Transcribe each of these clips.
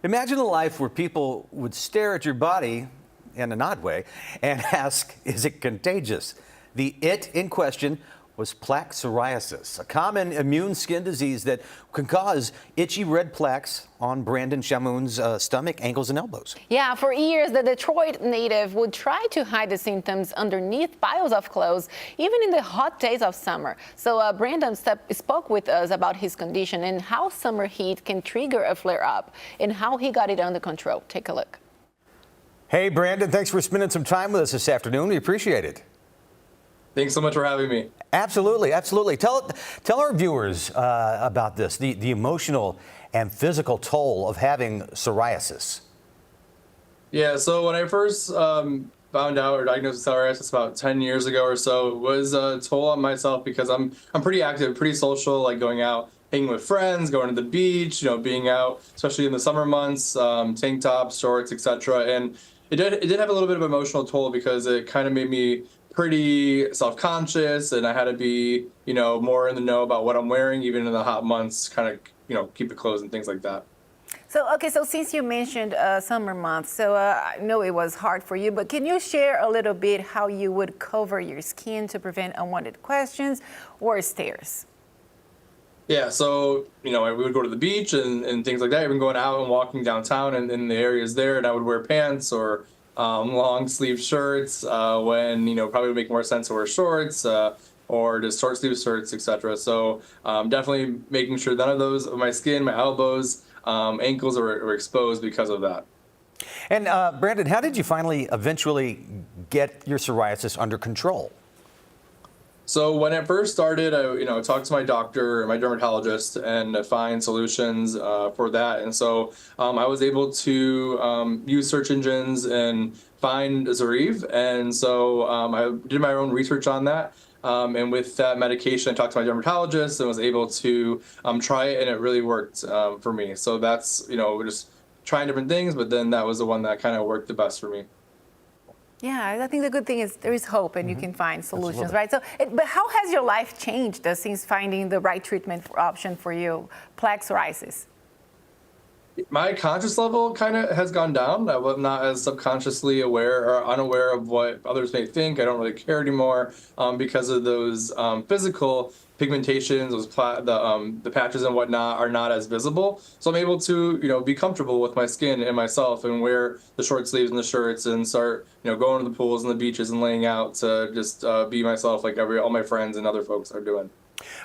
Imagine a life where people would stare at your body in an odd way and ask, is it contagious? The it in question was plaque psoriasis, a common immune skin disease that can cause itchy red plaques on Brandon Shamoun's stomach, ankles, and elbows. Yeah, for years, the Detroit native would try to hide the symptoms underneath piles of clothes, even in the hot days of summer. So Brandon spoke with us about his condition and how summer heat can trigger a flare-up and how he got it under control. Take a look. Hey, Brandon, thanks for spending some time with us this afternoon. We appreciate it. Thanks so much for having me. Absolutely, absolutely. Tell our viewers about this, the emotional and physical toll of having psoriasis. Yeah, so when I first found out or diagnosed with psoriasis about 10 years ago or so, it was a toll on myself because I'm pretty active, pretty social, like going out, hanging with friends, going to the beach, being out, especially in the summer months, tank tops, shorts, etc. And it did have a little bit of emotional toll because it kind of made me pretty self-conscious, and I had to be, more in the know about what I'm wearing, even in the hot months, kind of, keep the clothes and things like that. So since you mentioned summer months, so I know it was hard for you, but can you share a little bit how you would cover your skin to prevent unwanted questions or stares? Yeah, so, we would go to the beach and things like that, even going out and walking downtown and in the areas there, and I would wear pants or long sleeve shirts when, probably would make more sense to wear shorts or just short sleeve shirts, etc. So definitely making sure none of those of my skin, my elbows, ankles are exposed because of that. And Brandon, how did you eventually get your psoriasis under control? So when it first started, I talked to my doctor, my dermatologist, and find solutions for that. And so I was able to use search engines and find Zarive. And so I did my own research on that. And with that medication, I talked to my dermatologist and was able to try it, and it really worked for me. So that's, just trying different things, but then that was the one that kind of worked the best for me. Yeah, I think the good thing is there is hope and you can find solutions, right? So, but how has your life changed since finding the right treatment option for you, plaque psoriasis? My conscious level kind of has gone down. I'm not as subconsciously aware or unaware of what others may think. I don't really care anymore because of those physical pigmentations, the patches and whatnot are not as visible. So I'm able to, be comfortable with my skin and myself and wear the short sleeves and the shirts and start, going to the pools and the beaches and laying out to just be myself like all my friends and other folks are doing.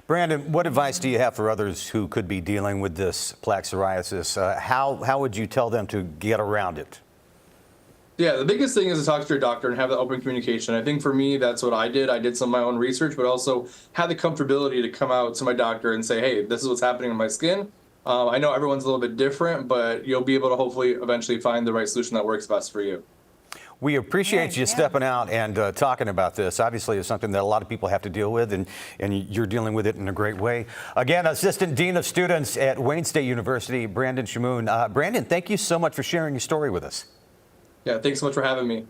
Brandon, what advice do you have for others who could be dealing with this plaque psoriasis? How would you tell them to get around it? Yeah, the biggest thing is to talk to your doctor and have the open communication. I think for me, that's what I did. I did some of my own research, but also had the comfortability to come out to my doctor and say, hey, this is what's happening in my skin. I know everyone's a little bit different, but you'll be able to hopefully eventually find the right solution that works best for you. We appreciate you stepping out and talking about this. Obviously, it's something that a lot of people have to deal with, and you're dealing with it in a great way. Again, Assistant Dean of Students at Wayne State University, Brandon Shamoun. Brandon, thank you so much for sharing your story with us. Yeah, thanks so much for having me.